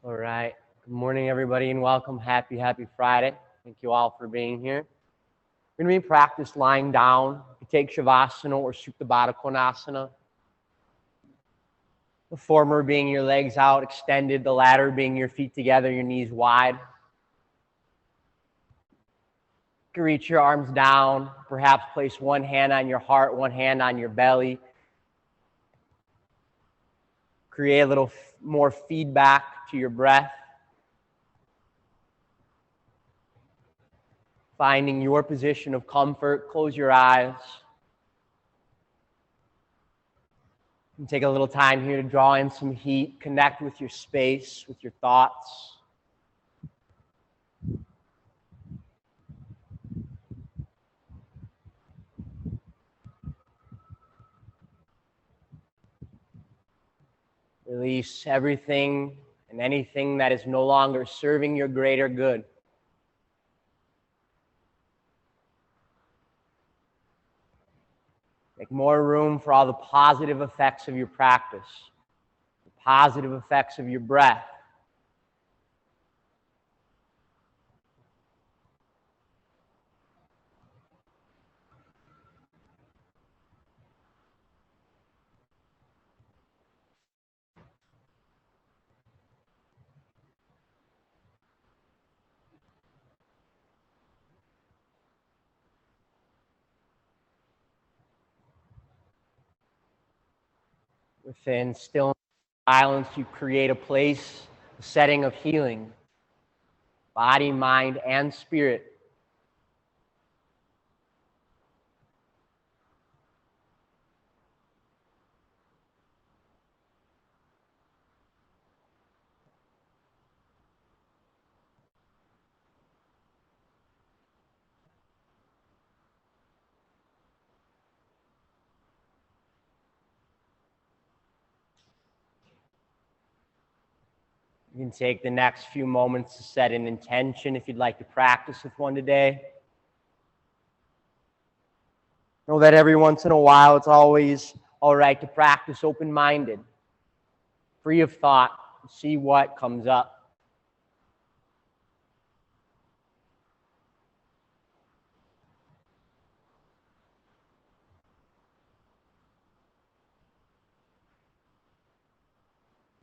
All right. Good morning, everybody, and welcome. Happy Friday. Thank you all for being here. We're going to be practice lying down. You take Shavasana or Supta Baddha Konasana. The former being your legs out extended, the latter being your feet together, your knees wide. You can reach your arms down, perhaps place one hand on your heart, one hand on your belly. Create a little more feedback to your breath. Finding your position of comfort, close your eyes. And take a little time here to draw in some heat, connect with your space, with your thoughts. Release everything and anything that is no longer serving your greater good. Make more room for all the positive effects of your practice, the positive effects of your breath. Within stillness and silence, you create a place, a setting of healing, body, mind, and spirit. You can take the next few moments to set an intention if you'd like to practice with one today. Know that every once in a while it's always all right to practice open-minded, free of thought, see what comes up.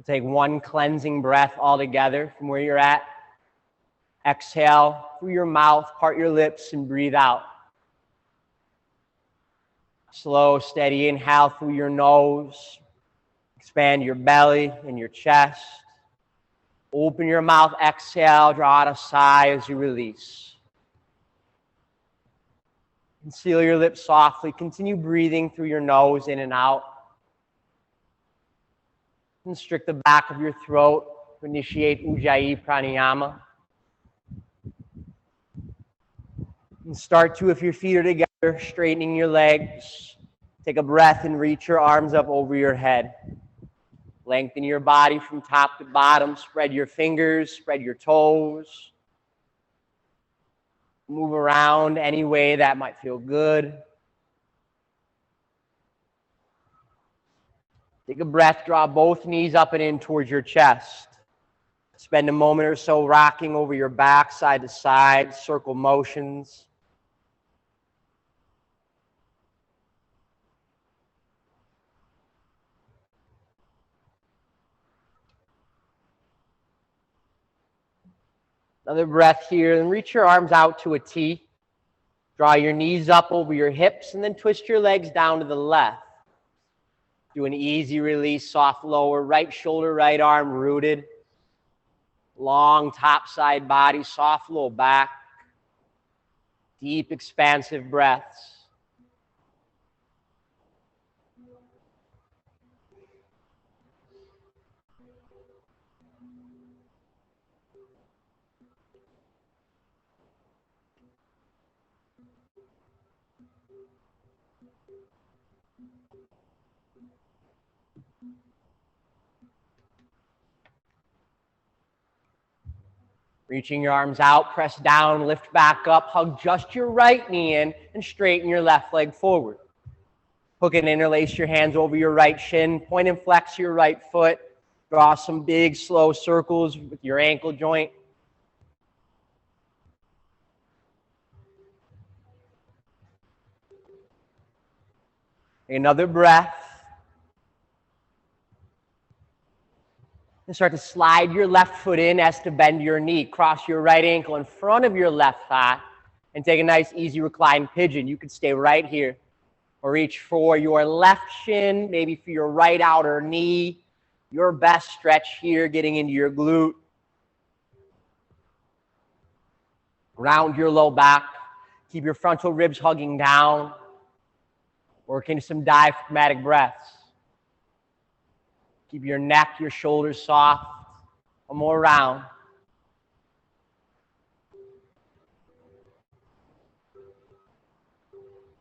Take one cleansing breath all together from where you're at. Exhale through your mouth, part your lips, and breathe out. Slow, steady inhale through your nose. Expand your belly and your chest. Open your mouth, exhale, draw out a sigh as you release. And seal your lips softly. Continue breathing through your nose in and out. Constrict the back of your throat to initiate Ujjayi Pranayama. And start to, if your feet are together, straightening your legs. Take a breath and reach your arms up over your head. Lengthen your body from top to bottom. Spread your fingers, spread your toes. Move around any way that might feel good. Take a breath, draw both knees up and in towards your chest. Spend a moment or so rocking over your back, side to side, circle motions. Another breath here, and reach your arms out to a T. Draw your knees up over your hips, and then twist your legs down to the left. Do an easy release, soft lower, right shoulder, right arm rooted. Long top side body, soft low back. Deep expansive breaths. Reaching your arms out, press down, lift back up, hug just your right knee in, and straighten your left leg forward. Hook and interlace your hands over your right shin, point and flex your right foot. Draw some big, slow circles with your ankle joint. Another breath. And start to slide your left foot in as to bend your knee. Cross your right ankle in front of your left thigh and take a nice, easy reclined pigeon. You could stay right here or reach for your left shin, maybe for your right outer knee. Your best stretch here, getting into your glute. Round your low back. Keep your frontal ribs hugging down. Working some diaphragmatic breaths. Keep your neck, your shoulders soft. One more round.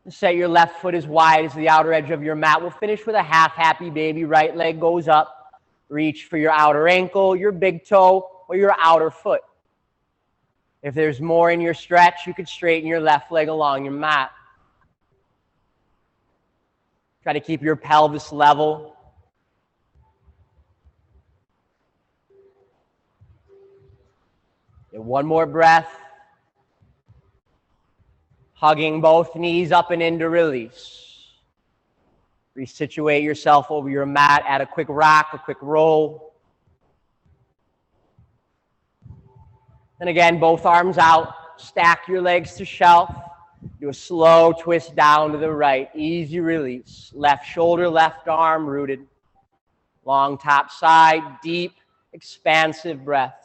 Set your left foot as wide as the outer edge of your mat. We'll finish with a half happy baby. Right leg goes up. Reach for your outer ankle, your big toe, or your outer foot. If there's more in your stretch, you could straighten your left leg along your mat. Try to keep your pelvis level. Get one more breath. Hugging both knees up and into release. Resituate yourself over your mat. Add a quick rock, a quick roll. And again, both arms out. Stack your legs to shelf. Do a slow twist down to the right. Easy release. Left shoulder, left arm rooted. Long top side, deep, expansive breaths.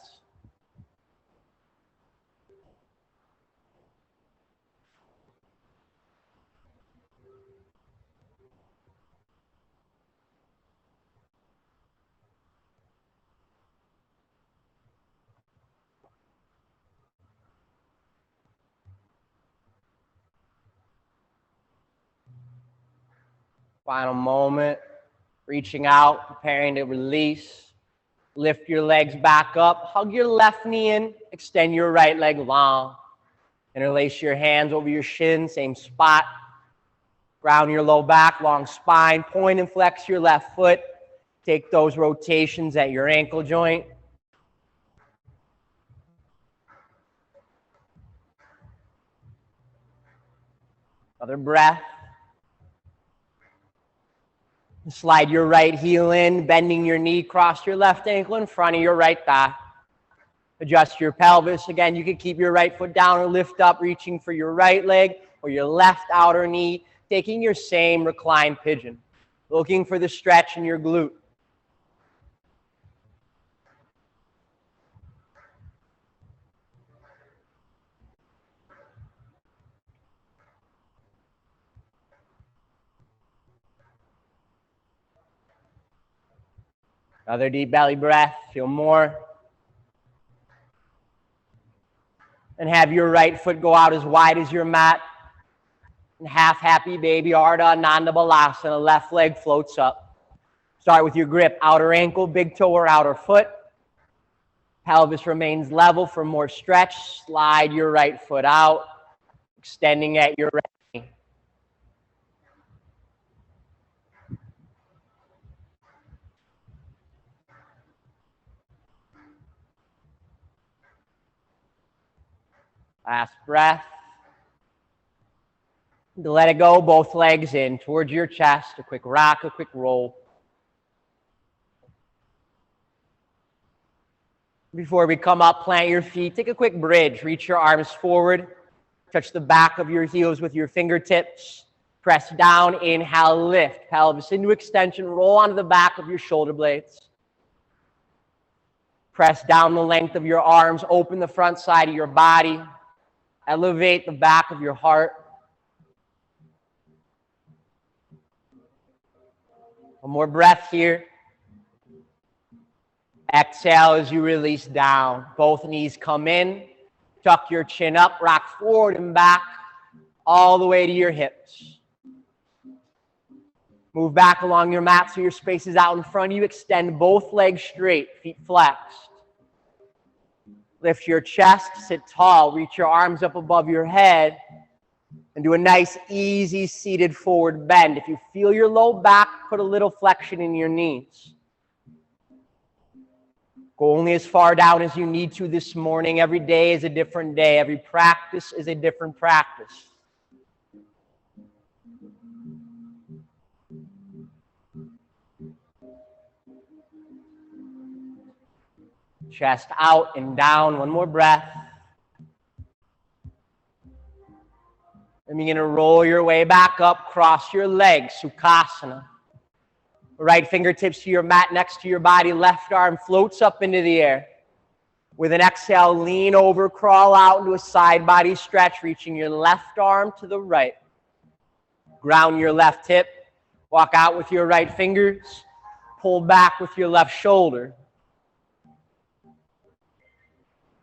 Final moment, reaching out, preparing to release. Lift your legs back up, hug your left knee in, extend your right leg long. Interlace your hands over your shin, same spot. Ground your low back, long spine, point and flex your left foot. Take those rotations at your ankle joint. Another breath. Slide your right heel in, bending your knee, cross your left ankle in front of your right thigh. Adjust your pelvis. Again, you can keep your right foot down or lift up, reaching for your right leg or your left outer knee, taking your same reclined pigeon, looking for the stretch in your glute. Another deep belly breath, feel more. And have your right foot go out as wide as your mat. And half happy baby, Ardha Ananda Balasana, left leg floats up. Start with your grip, outer ankle, big toe or outer foot. Pelvis remains level for more stretch. Slide your right foot out, extending at your right knee. Last breath. To let it go, both legs in towards your chest. A quick rock, a quick roll. Before we come up, plant your feet. Take a quick bridge. Reach your arms forward. Touch the back of your heels with your fingertips. Press down, inhale, lift. Pelvis into extension. Roll onto the back of your shoulder blades. Press down the length of your arms. Open the front side of your body. Elevate the back of your heart. One more breath here. Exhale as you release down. Both knees come in. Tuck your chin up. Rock forward and back all the way to your hips. Move back along your mat so your space is out in front of you. Extend both legs straight, feet flexed. Lift your chest, sit tall, reach your arms up above your head, and do a nice, easy, seated forward bend. If you feel your low back, put a little flexion in your knees. Go only as far down as you need to this morning. Every day is a different day. Every practice is a different practice. Chest out and down. One more breath. And you're going to roll your way back up, cross your legs, Sukhasana. Right fingertips to your mat next to your body. Left arm floats up into the air. With an exhale, lean over, crawl out into a side body stretch, reaching your left arm to the right. Ground your left hip. Walk out with your right fingers. Pull back with your left shoulder.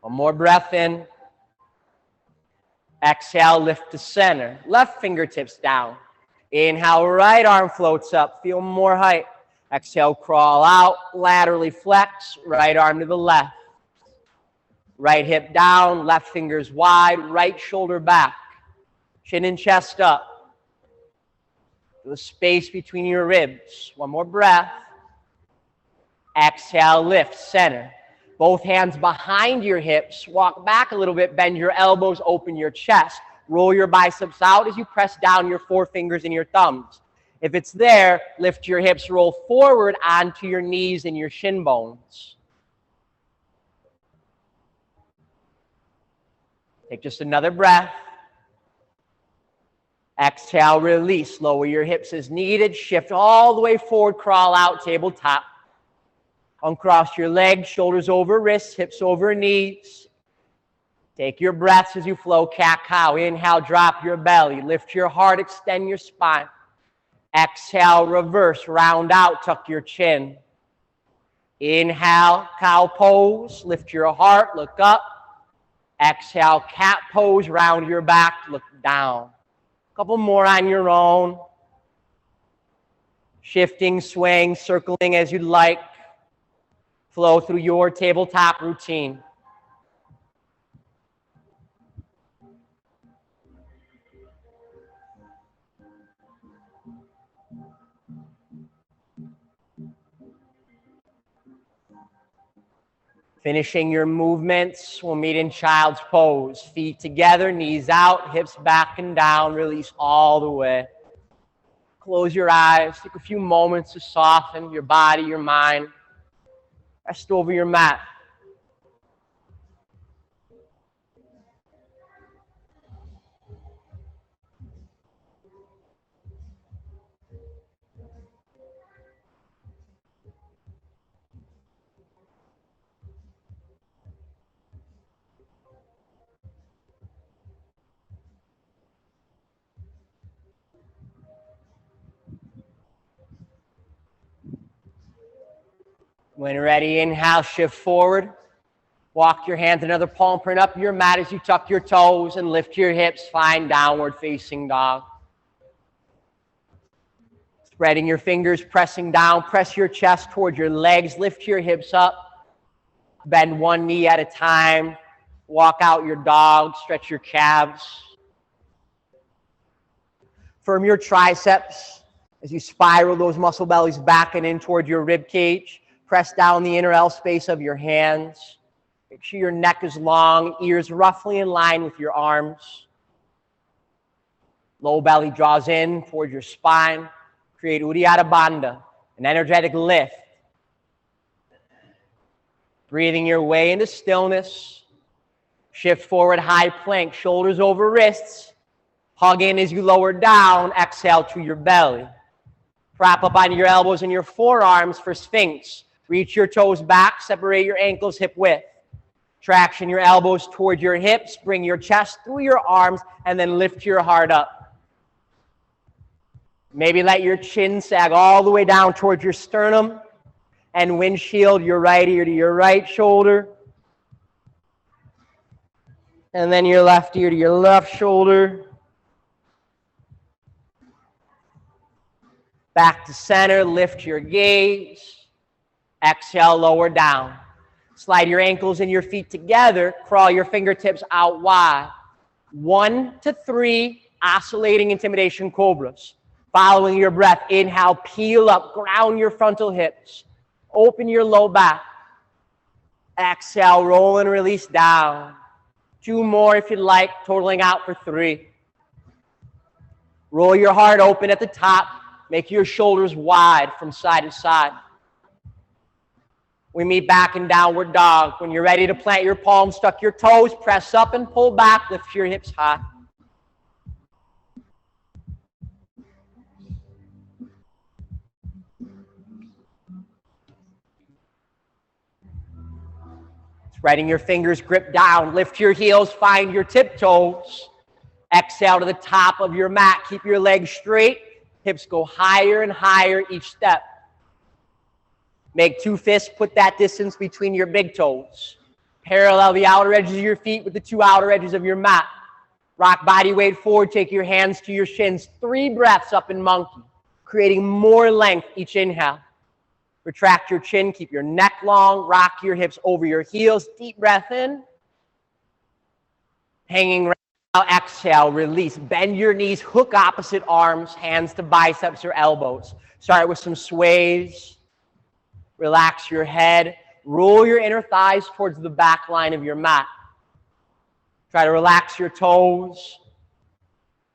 One more breath in. Exhale, lift to center. Left fingertips down. Inhale, right arm floats up. Feel more height. Exhale, crawl out. Laterally flex. Right arm to the left. Right hip down. Left fingers wide. Right shoulder back. Chin and chest up. Feel the space between your ribs. One more breath. Exhale, lift, center. Both hands behind your hips. Walk back a little bit. Bend your elbows. Open your chest. Roll your biceps out as you press down your forefingers and your thumbs. If it's there, lift your hips. Roll forward onto your knees and your shin bones. Take just another breath. Exhale, release. Lower your hips as needed. Shift all the way forward. Crawl out, tabletop. Uncross your legs, shoulders over wrists, hips over knees. Take your breaths as you flow, cat-cow. Inhale, drop your belly. Lift your heart, extend your spine. Exhale, reverse, round out, tuck your chin. Inhale, cow pose. Lift your heart, look up. Exhale, cat pose, round your back, look down. A couple more on your own. Shifting, swaying, circling as you'd like. Flow through your tabletop routine. Finishing your movements, we'll meet in child's pose. Feet together, knees out, hips back and down. Release all the way. Close your eyes. Take a few moments to soften your body, your mind. Rest over your mat. When ready, inhale, shift forward. Walk your hands another palm print up your mat as you tuck your toes and lift your hips. Find downward facing dog. Spreading your fingers, pressing down. Press your chest toward your legs. Lift your hips up. Bend one knee at a time. Walk out your dog. Stretch your calves. Firm your triceps as you spiral those muscle bellies back and in toward your rib cage. Press down the inner L space of your hands. Make sure your neck is long, ears roughly in line with your arms. Low belly draws in toward your spine. Create Uddiyana Bandha, an energetic lift. Breathing your way into stillness. Shift forward, high plank, shoulders over wrists. Hug in as you lower down. Exhale to your belly. Prop up on your elbows and your forearms for Sphinx. Reach your toes back, separate your ankles hip width. Traction your elbows toward your hips, bring your chest through your arms, and then lift your heart up. Maybe let your chin sag all the way down towards your sternum, and windshield your right ear to your right shoulder, and then your left ear to your left shoulder. Back to center, lift your gaze. Exhale, lower down. Slide your ankles and your feet together. Crawl your fingertips out wide. 1 to 3 oscillating intimidation cobras. Following your breath, inhale, peel up, ground your frontal hips. Open your low back. Exhale, roll and release down. 2 more if you'd like, totaling out for 3. Roll your heart open at the top. Make your shoulders wide from side to side. We meet back in downward dog. When you're ready to plant your palms, tuck your toes, press up and pull back, lift your hips high. Spreading your fingers, grip down, lift your heels, find your tiptoes. Exhale to the top of your mat. Keep your legs straight. Hips go higher and higher each step. Make 2 fists, put that distance between your big toes. Parallel the outer edges of your feet with the 2 outer edges of your mat. Rock body weight forward, take your hands to your shins. 3 breaths up in monkey, creating more length each inhale. Retract your chin, keep your neck long, rock your hips over your heels. Deep breath in. Hanging right now, exhale, release. Bend your knees, hook opposite arms, hands to biceps or elbows. Start with some sways. Relax your head. Roll your inner thighs towards the back line of your mat. Try to relax your toes.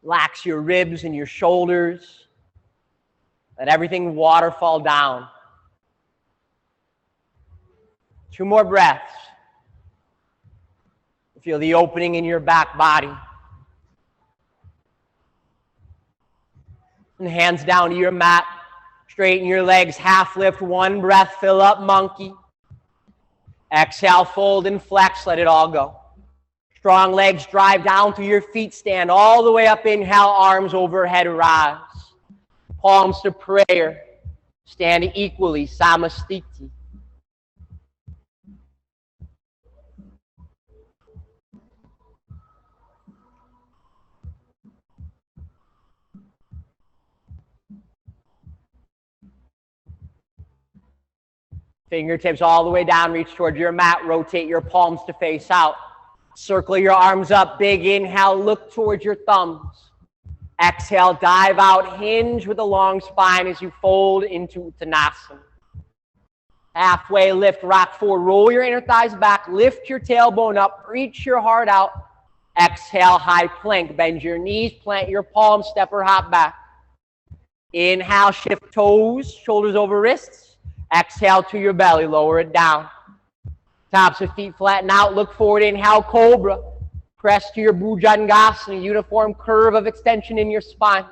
Relax your ribs and your shoulders. Let everything waterfall down. 2 more breaths. Feel the opening in your back body. And hands down to your mat. Straighten your legs, half lift, 1 breath, fill up monkey. Exhale, fold and flex, let it all go. Strong legs drive down through your feet, stand all the way up, inhale, arms overhead, rise. Palms to prayer, stand equally, Samasthiti. Fingertips all the way down, reach towards your mat, rotate your palms to face out. Circle your arms up, big inhale, look towards your thumbs. Exhale, dive out, hinge with a long spine as you fold into Uttanasana. Halfway lift, rock forward, roll your inner thighs back, lift your tailbone up, reach your heart out. Exhale, high plank, bend your knees, plant your palms, step or hop back. Inhale, shift toes, shoulders over wrists. Exhale to your belly, lower it down. Tops of feet flatten out, look forward, inhale, cobra. Press to your Bhujangasana, uniform curve of extension in your spine.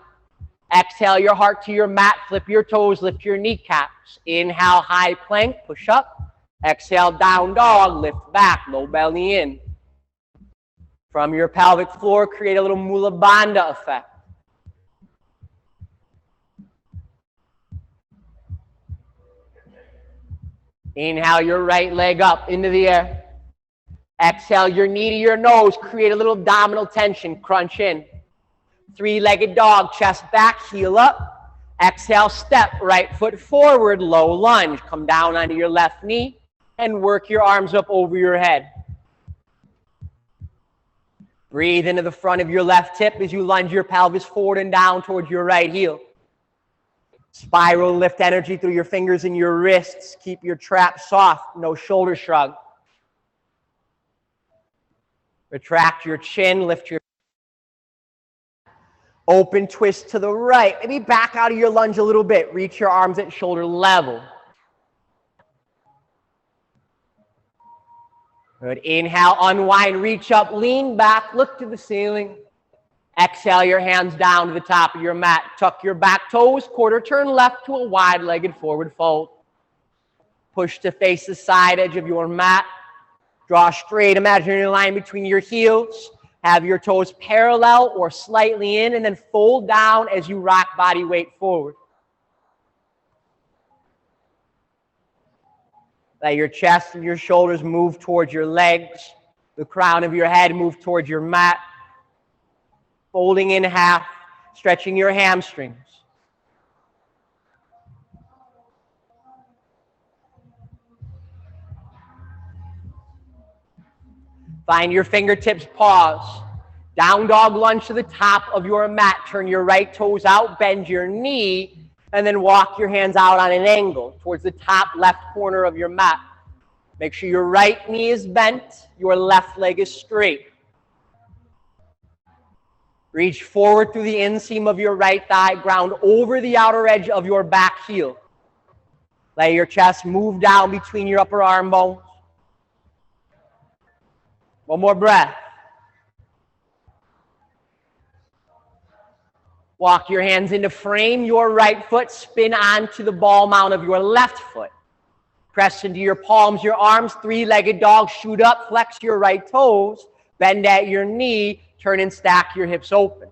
Exhale your heart to your mat, flip your toes, lift your kneecaps. Inhale, high plank, push up. Exhale, down dog, lift back, low belly in. From your pelvic floor, create a little Mula Bandha effect. Inhale your right leg up into the air. Exhale your knee to your nose. Create a little abdominal tension. Crunch in. 3-legged dog. Chest back. Heel up. Exhale. Step. Right foot forward. Low lunge. Come down onto your left knee and work your arms up over your head. Breathe into the front of your left hip as you lunge your pelvis forward and down towards your right heel. Spiral lift energy through your fingers and your wrists. Keep your trap soft, no shoulder shrug. Retract your chin, lift your open twist to the right. Maybe back out of your lunge a little bit. Reach your arms at shoulder level. Good. Inhale, unwind, reach up, lean back, look to the ceiling. Exhale your hands down to the top of your mat. Tuck your back toes, quarter turn left to a wide-legged forward fold. Push to face the side edge of your mat. Draw straight imaginary line between your heels. Have your toes parallel or slightly in, and then fold down as you rock body weight forward. Let your chest and your shoulders move towards your legs. The crown of your head move towards your mat. Folding in half, stretching your hamstrings. Find your fingertips, pause. Down dog lunge to the top of your mat. Turn your right toes out, bend your knee, and then walk your hands out on an angle towards the top left corner of your mat. Make sure your right knee is bent, your left leg is straight. Reach forward through the inseam of your right thigh, ground over the outer edge of your back heel. Let your chest move down between your upper arm bones. One more breath. Walk your hands into frame, your right foot, spin onto the ball mount of your left foot. Press into your palms, your arms, three-legged dog, shoot up, flex your right toes, bend at your knee, turn and stack your hips open.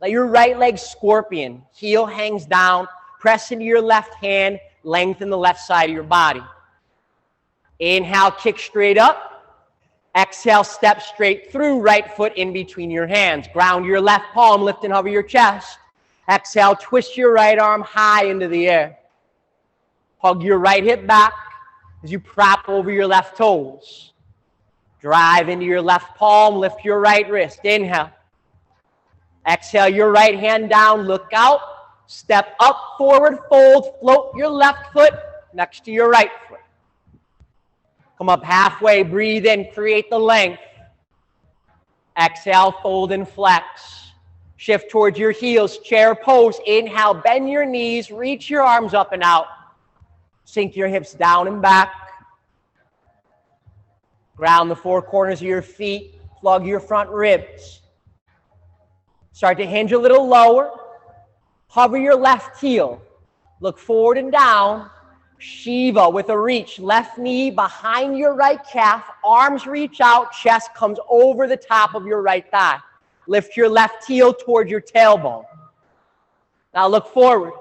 Let your right leg scorpion, heel hangs down, press into your left hand, lengthen the left side of your body. Inhale, kick straight up. Exhale, step straight through, right foot in between your hands. Ground your left palm, lift and hover your chest. Exhale, twist your right arm high into the air. Hug your right hip back as you prop over your left toes. Drive into your left palm, lift your right wrist. Inhale. Exhale, your right hand down, look out. Step up, forward, fold, float your left foot next to your right foot. Come up halfway, breathe in, create the length. Exhale, fold and flex. Shift towards your heels, chair pose. Inhale, bend your knees, reach your arms up and out. Sink your hips down and back. Ground the four corners of your feet, plug your front ribs. Start to hinge a little lower. Hover your left heel. Look forward and down. Shiva with a reach, left knee behind your right calf, arms reach out, chest comes over the top of your right thigh. Lift your left heel toward your tailbone. Now look forward.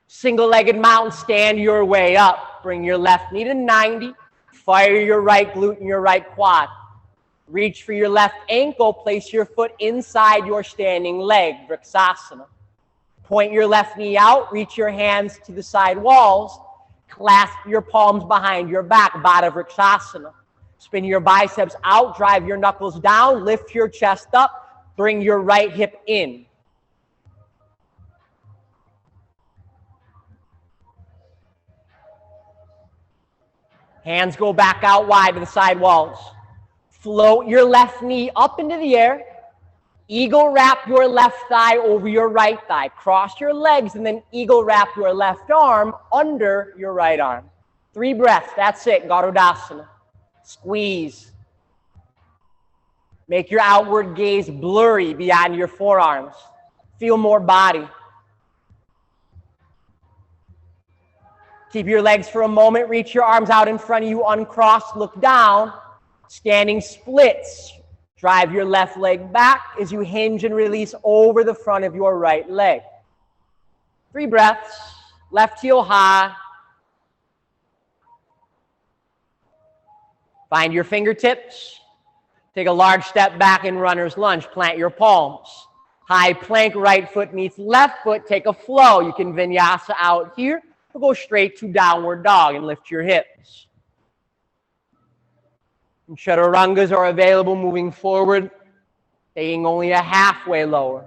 Single-legged mountain, stand your way up. Bring your left knee to 90. Fire your right glute and your right quad. Reach for your left ankle. Place your foot inside your standing leg, Vrksasana. Point your left knee out. Reach your hands to the side walls. Clasp your palms behind your back, Baddha Vrksasana. Spin your biceps out, drive your knuckles down, lift your chest up, bring your right hip in. Hands go back out wide to the side walls. Float your left knee up into the air. Eagle wrap your left thigh over your right thigh. Cross your legs and then eagle wrap your left arm under your right arm. 3 breaths. That's it. Garudasana. Squeeze. Make your outward gaze blurry beyond your forearms. Feel more body. Keep your legs for a moment. Reach your arms out in front of you. Uncrossed. Look down. Standing splits. Drive your left leg back as you hinge and release over the front of your right leg. 3 breaths. Left heel high. Find your fingertips. Take a large step back in runner's lunge. Plant your palms. High plank, right foot meets left foot. Take a flow. You can vinyasa out here or go straight to downward dog and lift your hips. And chaturangas are available moving forward, taking only a halfway lower.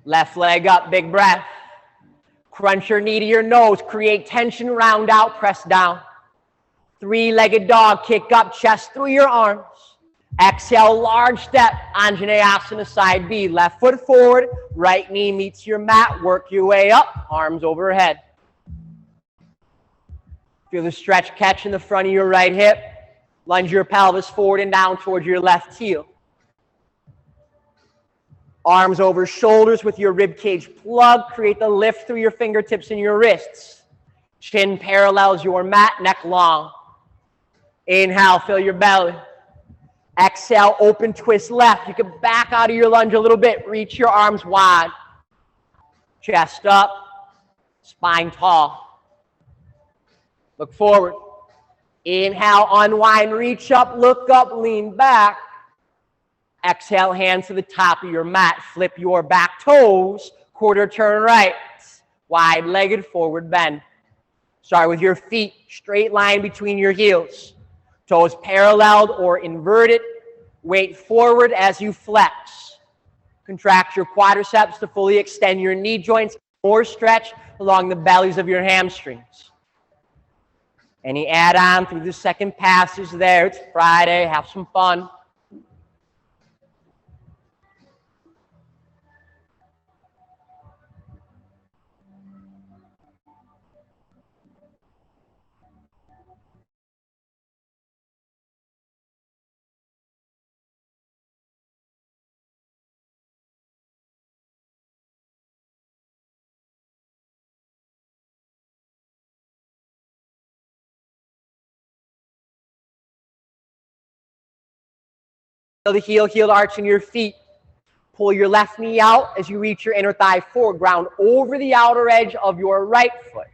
Left leg up, big breath. Crunch your knee to your nose, create tension, round out, press down. 3-legged dog, kick up, chest through your arms. Exhale, large step, Anjaneyasana, side B. Left foot forward, right knee meets your mat, work your way up, arms overhead. Feel the stretch catch in the front of your right hip. Lunge your pelvis forward and down towards your left heel. Arms over shoulders with your rib cage plug. Create the lift through your fingertips and your wrists. Chin parallels your mat, neck long. Inhale, fill your belly. Exhale, open twist left. You can back out of your lunge a little bit. Reach your arms wide. Chest up, spine tall. Look forward. Inhale, unwind, reach up, look up, lean back. Exhale, hands to the top of your mat. Flip your back toes, quarter turn right. Wide-legged forward bend. Start with your feet, straight line between your heels. Toes paralleled or inverted. Weight forward as you flex. Contract your quadriceps to fully extend your knee joints. more stretch along the bellies of your hamstrings. Any add-on through the second passage there. It's Friday. Have some fun. The heel arch in your feet. Pull your left knee out as you reach your inner thigh forward. Ground over the outer edge of your right foot.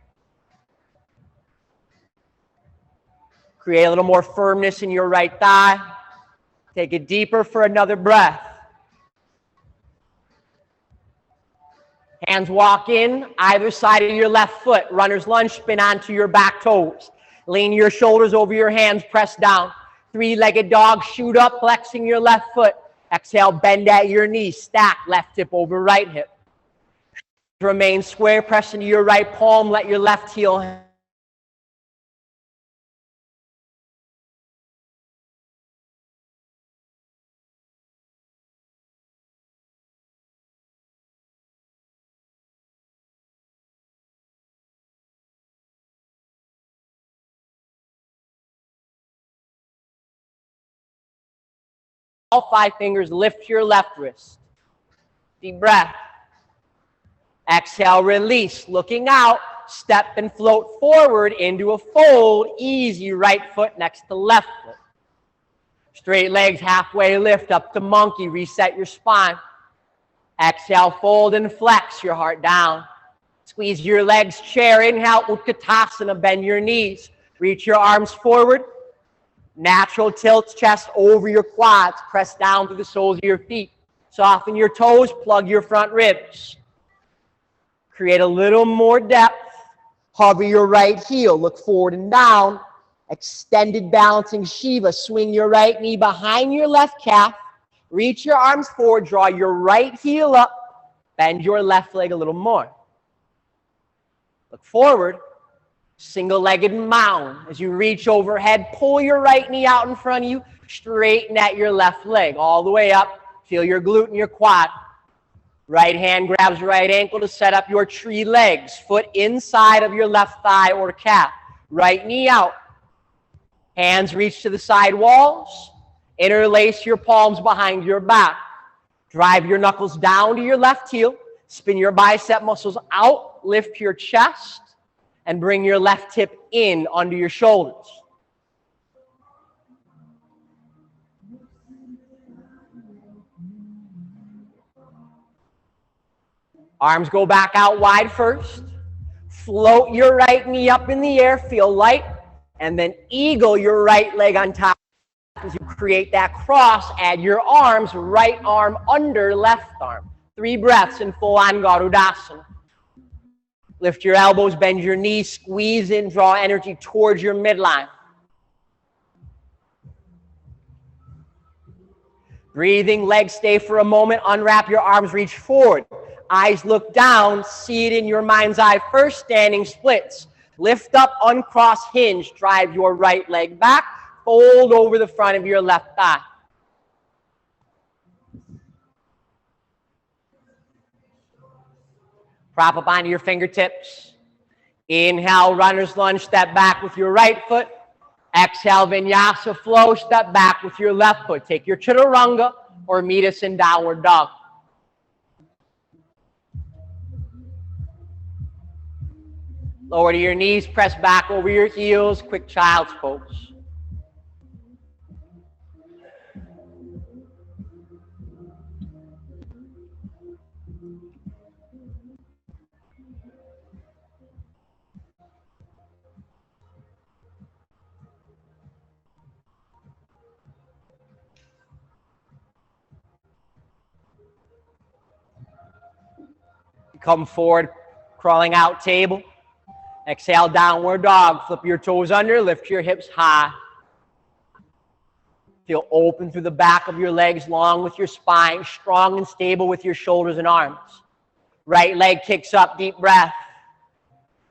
Create a little more firmness in your right thigh. Take it deeper for another breath. Hands walk in, either side of your left foot. Runner's lunge, spin onto your back toes. Lean your shoulders over your hands, press down. Three-legged dog, shoot up, flexing your left foot. Exhale, bend at your knee, stack left hip over right hip. Remain square, press into your right palm, let your left heel all 5 fingers, lift your left wrist. Deep breath. Exhale, release. Looking out, step and float forward into a fold. Easy right foot next to left foot. Straight legs, halfway lift up to monkey. Reset your spine. Exhale, fold and flex your heart down. Squeeze your legs, chair. Inhale, Utkatasana, bend your knees. Reach your arms forward. Natural tilt, chest over your quads. Press down through the soles of your feet. Soften your toes, plug your front ribs. Create a little more depth. Hover your right heel. Look forward and down. Extended balancing Shiva. Swing your right knee behind your left calf. Reach your arms forward. Draw your right heel up. Bend your left leg a little more. Look forward. Single-legged mound. As you reach overhead, pull your right knee out in front of you. Straighten at your left leg. All the way up. Feel your glute and your quad. Right hand grabs right ankle to set up your tree legs. Foot inside of your left thigh or calf. Right knee out. Hands reach to the side walls. Interlace your palms behind your back. Drive your knuckles down to your left heel. Spin your bicep muscles out. Lift your chest. And bring your left hip in under your shoulders. Arms go back out wide first. Float your right knee up in the air, feel light, and then eagle your right leg on top. As you create that cross, add your arms, right arm under left arm. 3 breaths in full-on Garudasana. Lift your elbows, bend your knees, squeeze in, draw energy towards your midline. Breathing, legs stay for a moment, unwrap your arms, reach forward. Eyes look down, see it in your mind's eye first, standing splits. Lift up, uncross, hinge, drive your right leg back, fold over the front of your left thigh. Prop up onto your fingertips. Inhale, runner's lunge, step back with your right foot. Exhale, vinyasa flow, step back with your left foot. Take your chaturanga or meet us in downward dog. Lower to your knees, press back over your heels, quick child's pose. Come forward, crawling out table. Exhale, downward dog. Flip your toes under, lift your hips high. Feel open through the back of your legs, long with your spine, strong and stable with your shoulders and arms. Right leg kicks up, deep breath.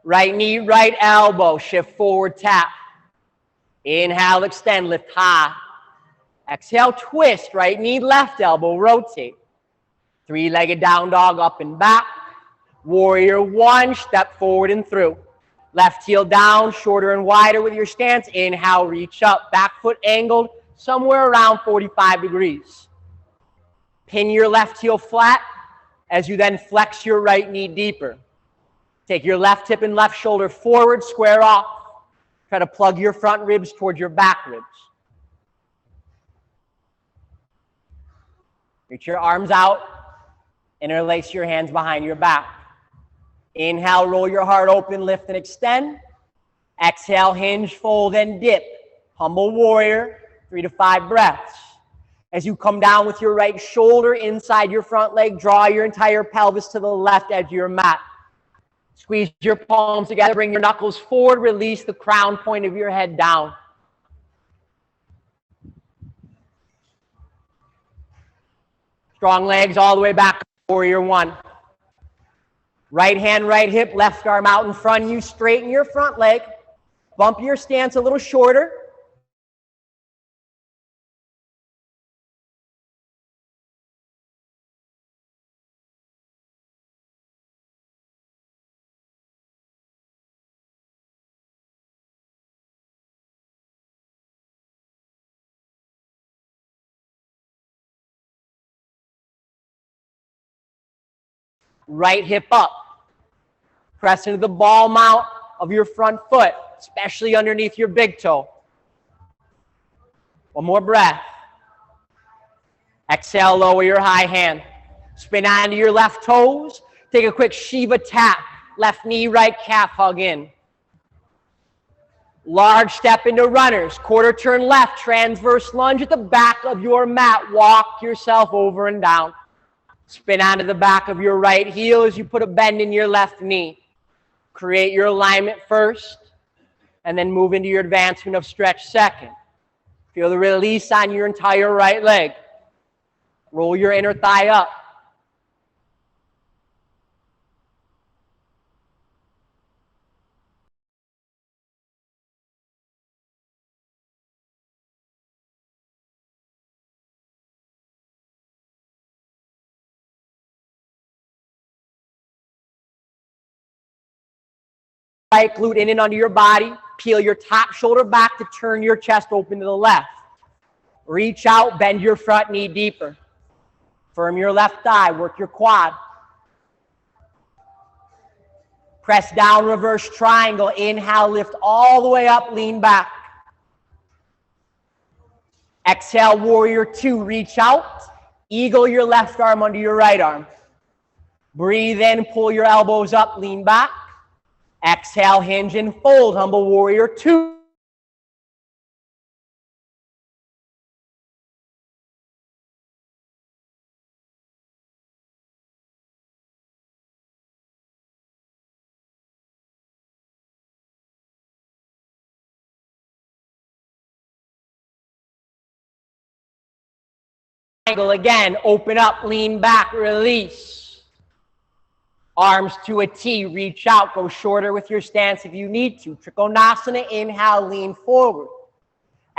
Right knee, right elbow, shift forward, tap. Inhale, extend, lift high. Exhale, twist, right knee, left elbow, rotate. Three-legged down dog, up and back. Warrior one, step forward and through. Left heel down, shorter and wider with your stance. Inhale, reach up, back foot angled, somewhere around 45 degrees. Pin your left heel flat as you then flex your right knee deeper. Take your left hip and left shoulder forward, square off. Try to plug your front ribs towards your back ribs. Reach your arms out, interlace your hands behind your back. Inhale, roll your heart open, lift and extend. Exhale, hinge, fold, and dip. Humble warrior, 3 to 5 breaths. As you come down with your right shoulder inside your front leg, draw your entire pelvis to the left edge of your mat. Squeeze your palms together, bring your knuckles forward, release the crown point of your head down. Strong legs all the way back, warrior one. Right hand, right hip, left arm out in front of you, straighten your front leg, bump your stance a little shorter. Right hip up. Press into the ball mount of your front foot, especially underneath your big toe. One more breath. Exhale, lower your high hand. Spin onto your left toes. Take a quick Shiva tap. Left knee, right calf, hug in. Large step into runners. Quarter turn left, transverse lunge at the back of your mat. Walk yourself over and down. Spin onto the back of your right heel as you put a bend in your left knee. Create your alignment first, and then move into your advancement of stretch second. Feel the release on your entire right leg. Roll your inner thigh up. Right glute in and under your body. Peel your top shoulder back to turn your chest open to the left. Reach out, bend your front knee deeper. Firm your left thigh, work your quad. Press down, reverse triangle. Inhale, lift all the way up, lean back. Exhale, warrior two, reach out. Eagle your left arm under your right arm. Breathe in, pull your elbows up, lean back. Exhale, hinge and fold, humble warrior two. Again, open up, lean back, release. Arms to a T, reach out, go shorter with your stance if you need to. Trikonasana, inhale, lean forward.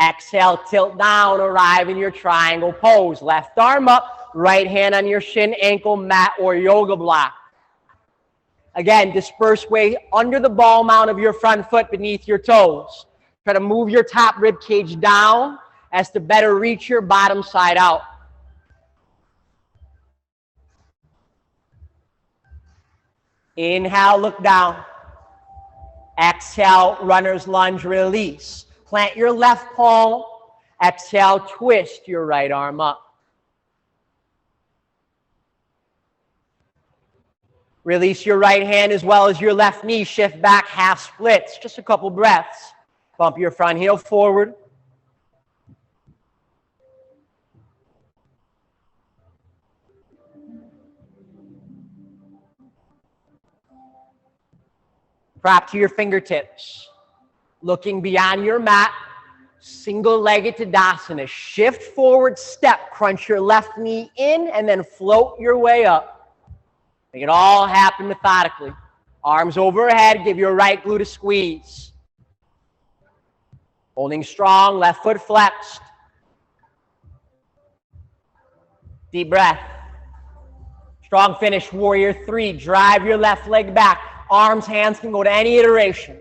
Exhale, tilt down, arrive in your triangle pose. Left arm up, right hand on your shin, ankle, mat, or yoga block. Again, disperse weight under the ball mount of your front foot beneath your toes. Try to move your top rib cage down as to better reach your bottom side out. Inhale, look down. Exhale, runner's lunge, release. Plant your left palm. Exhale, twist your right arm up. Release your right hand as well as your left knee. Shift back, half splits. Just a couple breaths. Bump your front heel forward. Prop to your fingertips. Looking beyond your mat. Single-legged Tadasana. Shift forward, step. Crunch your left knee in and then float your way up. Make it all happen methodically. Arms overhead, give your right glute a squeeze. Holding strong, left foot flexed. Deep breath. Strong finish, warrior 3. Drive your left leg back. Arms, hands can go to any iteration.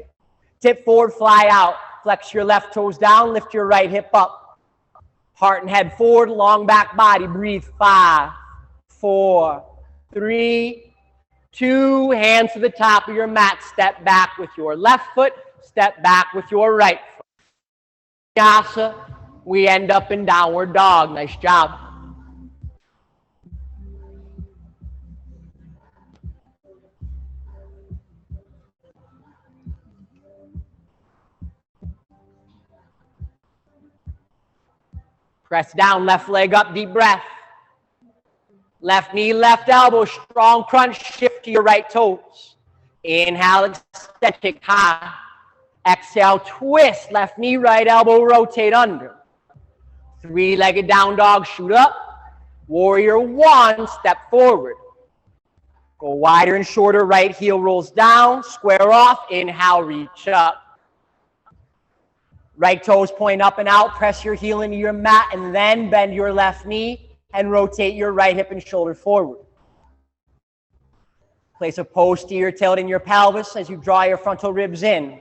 Tip forward, fly out. Flex your left toes down, lift your right hip up. Heart and head forward, long back body. Breathe. 5, 4, 3, 2. Hands to the top of your mat. Step back with your left foot. Step back with your right foot. Vinyasa, we end up in downward dog. Nice job. Press down, left leg up, deep breath. Left knee, left elbow, strong crunch, shift to your right toes. Inhale, extend, kick high. Exhale, twist, left knee, right elbow, rotate under. 3-legged down dog, shoot up. Warrior 1, step forward. Go wider and shorter, right heel rolls down, square off, inhale, reach up. Right toes point up and out, press your heel into your mat, and then bend your left knee and rotate your right hip and shoulder forward. Place a posterior tilt in your pelvis as you draw your frontal ribs in.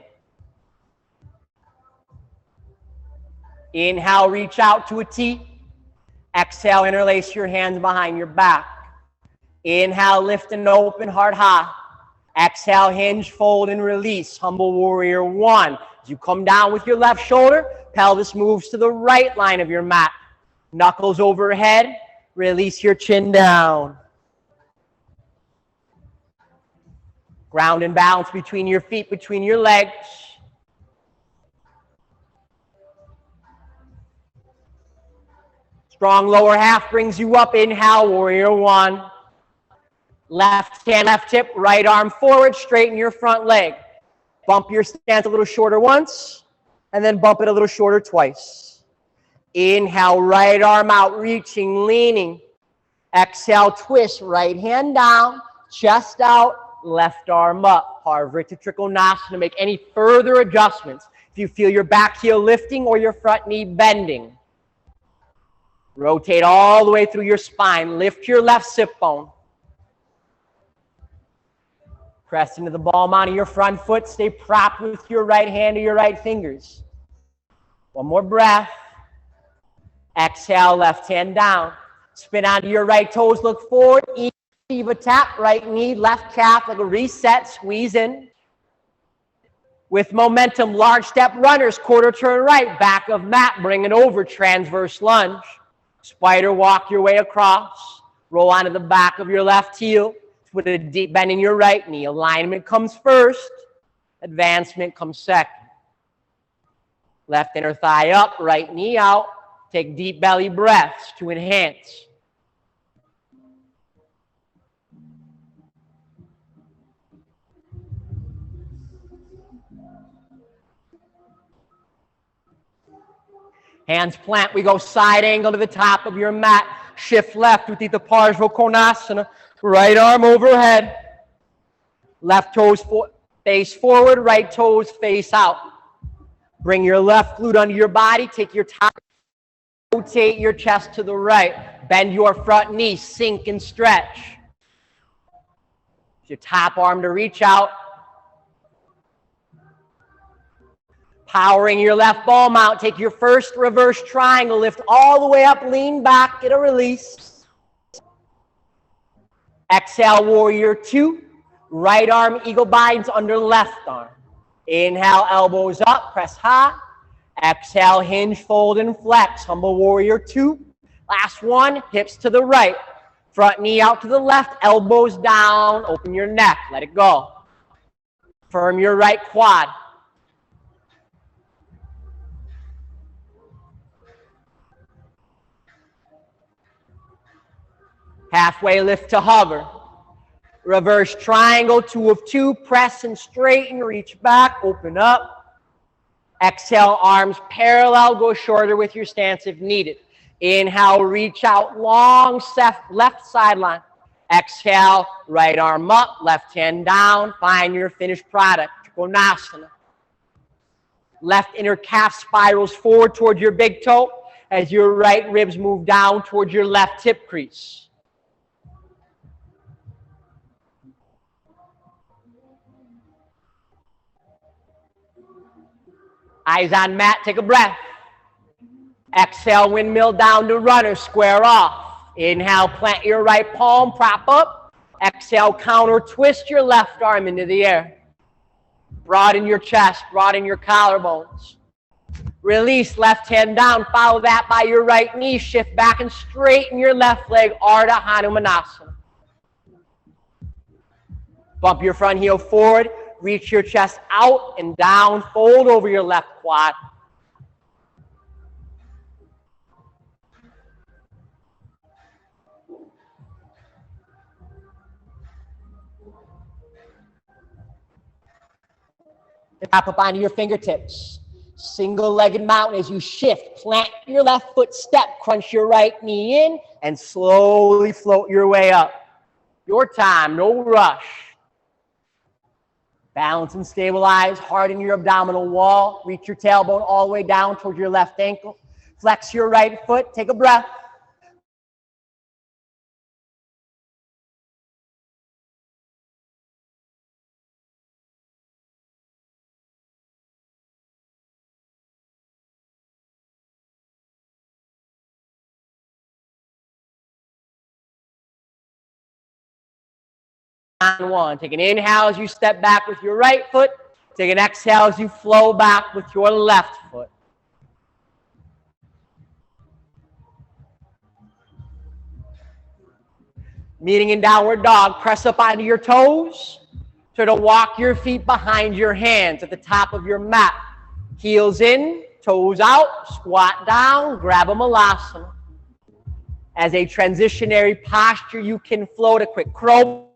Inhale, reach out to a T. Exhale, interlace your hands behind your back. Inhale, lift and open, heart high. Exhale, hinge, fold, and release. Humble warrior 1. As you come down with your left shoulder, pelvis moves to the right line of your mat. Knuckles overhead, release your chin down. Ground and balance between your feet, between your legs. Strong lower half brings you up. Inhale, warrior 1. Left hand, left hip, right arm forward, straighten your front leg. Bump your stance a little shorter once, and then bump it a little shorter twice. Inhale, right arm out, reaching, leaning. Exhale, twist, right hand down, chest out, left arm up. Parivrtta Trikonasana. Make any further adjustments if you feel your back heel lifting or your front knee bending. Rotate all the way through your spine. Lift your left sit bone. Press into the ball mount of your front foot. Stay propped with your right hand or your right fingers. One more breath. Exhale, left hand down. Spin onto your right toes. Look forward. Shiva tap. Right knee, left calf like a reset. Squeeze in. With momentum, large step runners. Quarter turn right. Back of mat. Bring it over. Transverse lunge. Spider walk your way across. Roll onto the back of your left heel. With a deep bend in your right knee. Alignment comes first. Advancement comes second. Left inner thigh up, right knee out. Take deep belly breaths to enhance. Hands plant. We go side angle to the top of your mat. Shift left with Utthita Parshva Konasana. Right arm overhead. Left toes face forward. Right toes face out. Bring your left glute under your body. Take your top. Rotate your chest to the right. Bend your front knee. Sink and stretch. Your top arm to reach out. Powering your left ball mount. Take your first reverse triangle. Lift all the way up. Lean back. Get a release. Exhale, warrior 2. Right arm, eagle binds under left arm. Inhale, elbows up, press high. Exhale, hinge, fold, and flex. Humble warrior 2. Last one, hips to the right. Front knee out to the left, elbows down. Open your neck, let it go. Firm your right quad. Halfway lift to hover. Reverse triangle, 2 of 2. Press and straighten, reach back, open up. Exhale, arms parallel, go shorter with your stance if needed. Inhale, reach out, long left sideline. Exhale, right arm up, left hand down. Find your finished product, Trikonasana. Left inner calf spirals forward towards your big toe as your right ribs move down towards your left hip crease. Eyes on mat, take a breath. Exhale, windmill down to runner, square off. Inhale, plant your right palm, prop up. Exhale, counter twist your left arm into the air. Broaden your chest, broaden your collarbones. Release, left hand down, follow that by your right knee, shift back and straighten your left leg, Ardha Hanumanasana. Bump your front heel forward, reach your chest out and down, fold over your left quad. Tap up onto your fingertips. Single-legged mountain as you shift. Plant your left foot, step, crunch your right knee in, and slowly float your way up. Your time, no rush. Balance and stabilize. Harden your abdominal wall. Reach your tailbone all the way down towards your left ankle. Flex your right foot. Take a breath. On one. Take an inhale as you step back with your right foot. Take an exhale as you flow back with your left foot. Meeting in downward dog, press up onto your toes. Try to walk your feet behind your hands at the top of your mat. Heels in, toes out, squat down, grab a malasana. As a transitionary posture, you can float a quick crow.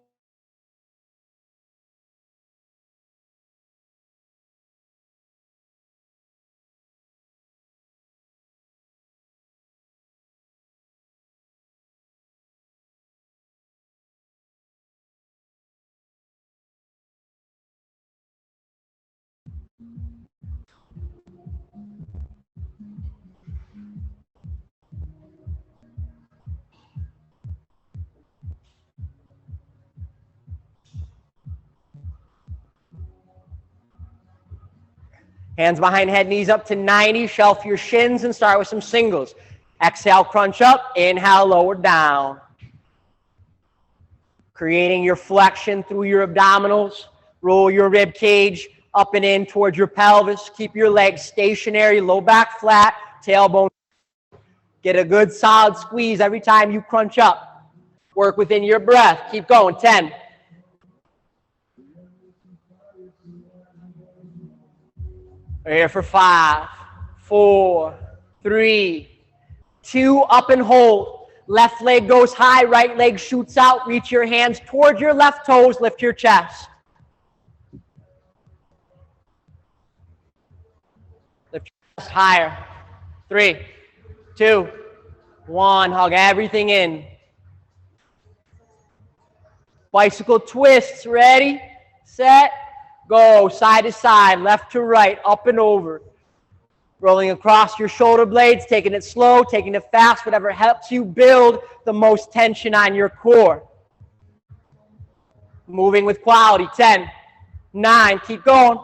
Hands behind head, knees up to 90. Shelf your shins and start with some singles. Exhale, crunch up. Inhale, lower down. Creating your flexion through your abdominals. Roll your rib cage up and in towards your pelvis. Keep your legs stationary, low back flat, tailbone. Get a good solid squeeze every time you crunch up. Work within your breath. Keep going. 10. We're here for 5, 4, 3, 2, up and hold. Left leg goes high, right leg shoots out. Reach your hands towards your left toes, lift your chest. Lift your chest higher. 3, 2, 1. Hug everything in. Bicycle twists. Ready, set, go. Side to side, left to right, up and over. Rolling across your shoulder blades, taking it slow, taking it fast, whatever helps you build the most tension on your core. Moving with quality. 10, 9, keep going.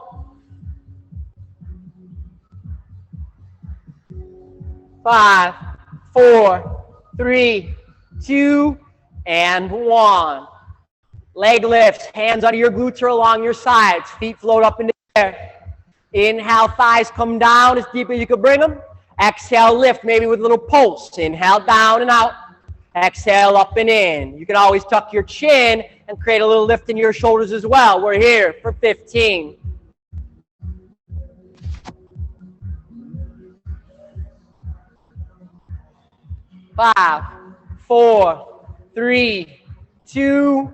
5, 4, 3, 2, and 1. Leg lifts, hands under your glutes or along your sides. Feet float up in the air. Inhale, thighs come down as deep as you can bring them. Exhale, lift, maybe with a little pulse. Inhale, down and out. Exhale, up and in. You can always tuck your chin and create a little lift in your shoulders as well. We're here for 15. Five, 4, 3, 2,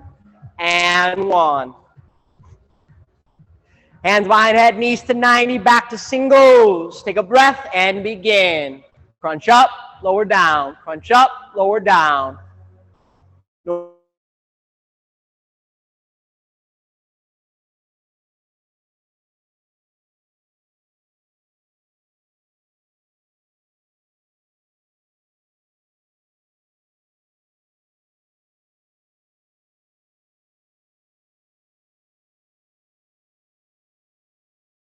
and 1. Hands behind head, knees to 90, back to singles. Take a breath and begin. Crunch up, lower down. Crunch up, lower down.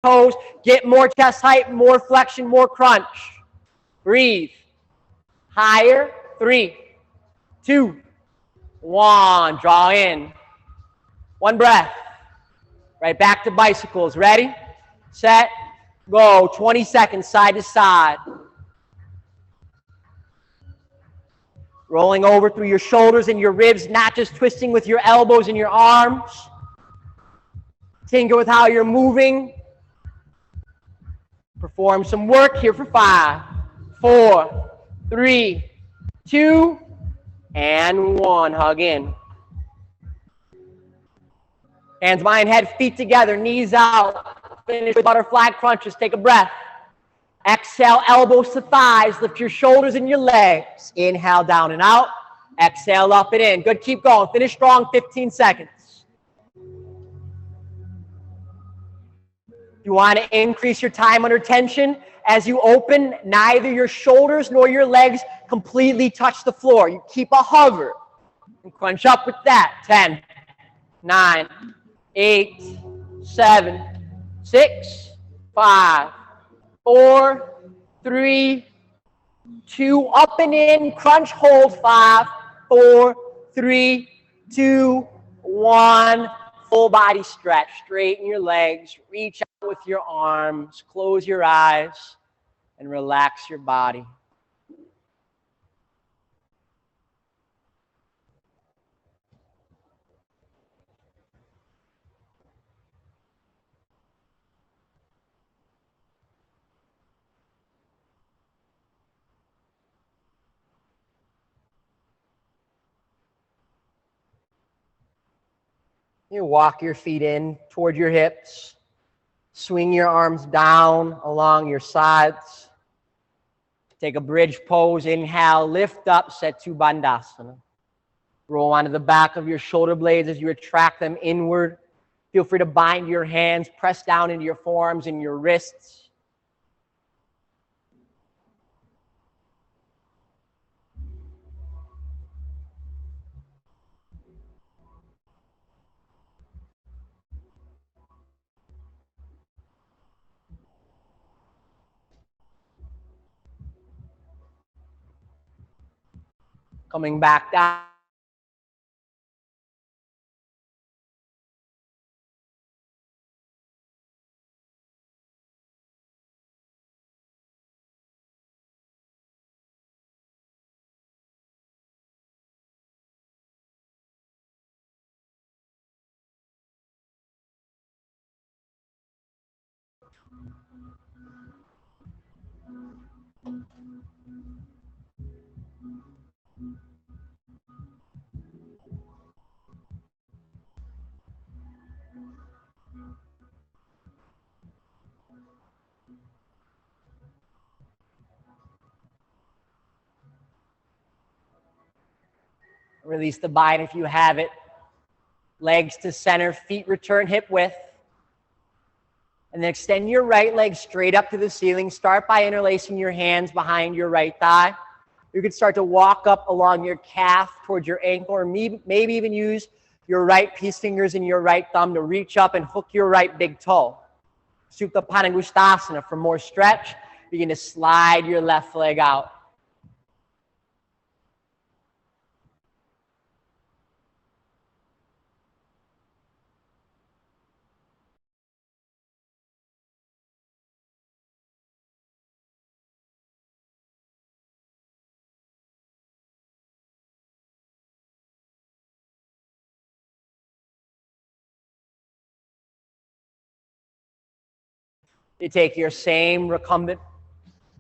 toes. Get more chest height, more flexion, more crunch. Breathe. Higher. 3, 2, 1. Draw in. One breath. Right back to bicycles. Ready, set, go. 20 seconds side to side. Rolling over through your shoulders and your ribs, not just twisting with your elbows and your arms. Tinker with how you're moving. Perform some work here for 5, 4, 3, 2, and 1. Hug in. Hands behind head, feet together, knees out. Finish with butterfly crunches. Take a breath. Exhale, elbows to thighs. Lift your shoulders and your legs. Inhale, down and out. Exhale, up and in. Good, keep going. Finish strong, 15 seconds. You want to increase your time under tension. As you open, neither your shoulders nor your legs completely touch the floor. You keep a hover. And crunch up with that. 10, 9, 8, 7, 6, 5, 4, 3, 2, up and in, crunch, hold, 5, 4, 3, 2, 1. Full body stretch. Straighten your legs, reach out with your arms, close your eyes, and relax your body. You walk your feet in toward your hips. Swing your arms down along your sides. Take a bridge pose. Inhale, lift up, Setu Bandhasana. Roll onto the back of your shoulder blades as you retract them inward. Feel free to bind your hands, press down into your forearms and your wrists. Coming back down. Release the bind if you have it. Legs to center, feet return hip width. And then extend your right leg straight up to the ceiling. Start by interlacing your hands behind your right thigh. You can start to walk up along your calf towards your ankle, or maybe even use your right peace fingers and your right thumb to reach up and hook your right big toe. Supta Panangushtasana. For more stretch, begin to slide your left leg out. You take your same recumbent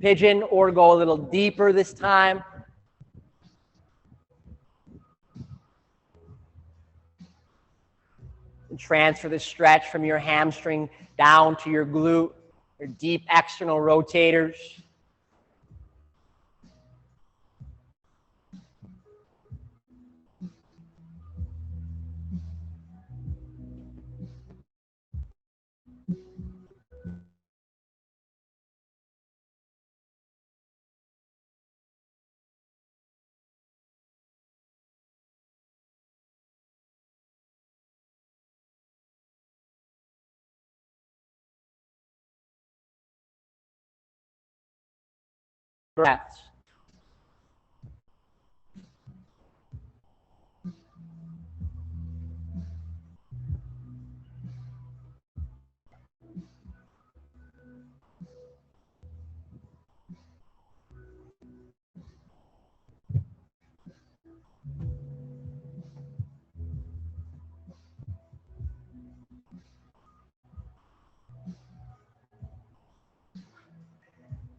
pigeon or go a little deeper this time. And transfer the stretch from your hamstring down to your glute, your deep external rotators. breaths.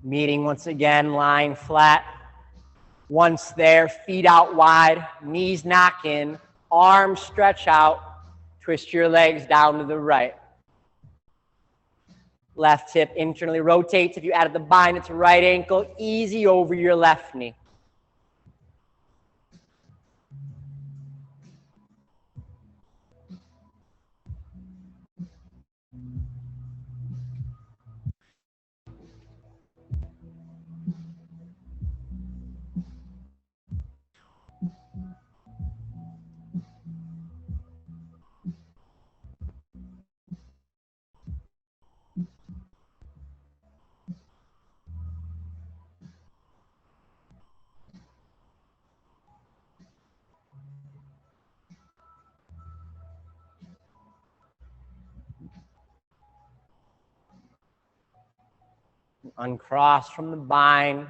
Meeting once again, lying flat. Once there, feet out wide, knees knock in, arms stretch out, twist your legs down to the right. Left hip internally rotates. If you added the bind, it's right ankle, easy over your left knee. Uncross from the bind.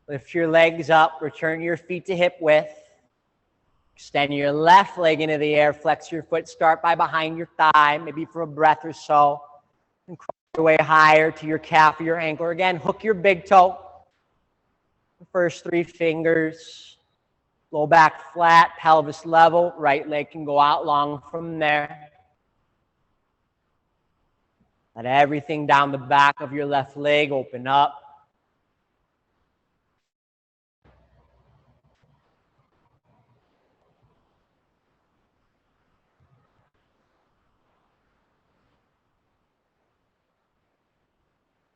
Lift your legs up, return your feet to hip width. Extend your left leg into the air, flex your foot, start by behind your thigh, maybe for a breath or so. And cross your way higher to your calf or your ankle. Or again, hook your big toe. The first 3 fingers. Low back flat, pelvis level. Right leg can go out long from there. Let everything down the back of your left leg open up.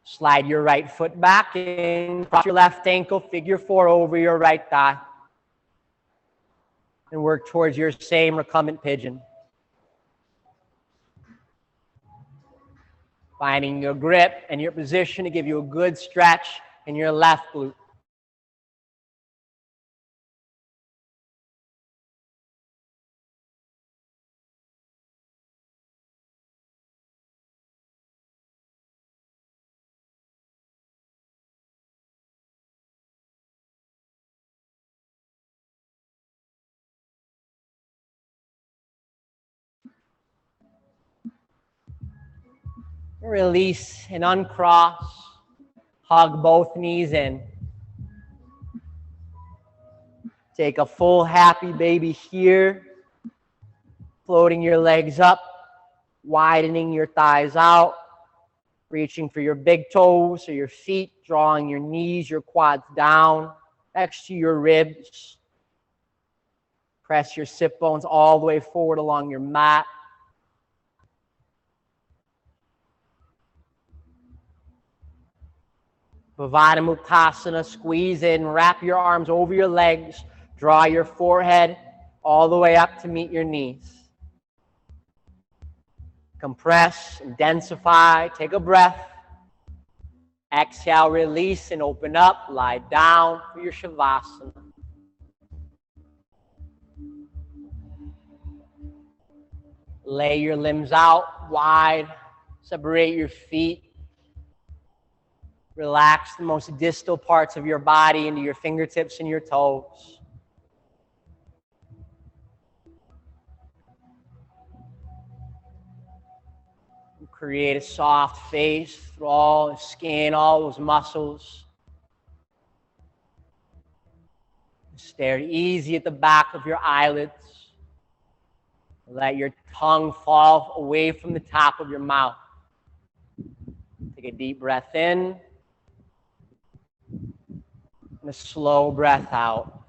Slide your right foot back in, cross your left ankle, figure 4 over your right thigh. And work towards your same recumbent pigeon. Finding your grip and your position to give you a good stretch in your left glute. Release and uncross. Hug both knees in. Take a full happy baby here. Floating your legs up. Widening your thighs out. Reaching for your big toes or your feet. Drawing your knees, your quads down. Next to your ribs. Press your sit bones all the way forward along your mat. Bhavadamuktasana, squeeze in, wrap your arms over your legs, draw your forehead all the way up to meet your knees. Compress and densify, take a breath. Exhale, release and open up, lie down for your Shavasana. Lay your limbs out wide, separate your feet. Relax the most distal parts of your body into your fingertips and your toes. Create a soft face through all the skin, all those muscles. Stare easy at the back of your eyelids. Let your tongue fall away from the top of your mouth. Take a deep breath in. And a slow breath out.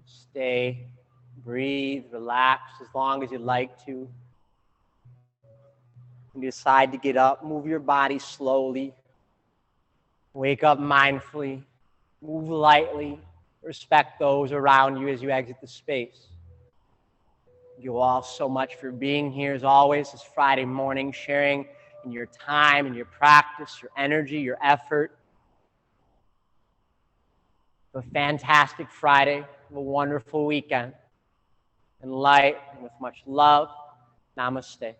Stay, breathe, relax as long as you'd like to. When you decide to get up, move your body slowly. Wake up mindfully. Move lightly. Respect those around you as you exit the space. Thank you all so much for being here as always this Friday morning, sharing in your time and your practice, your energy, your effort. Have a fantastic Friday. Have a wonderful weekend. In light and with much love, namaste.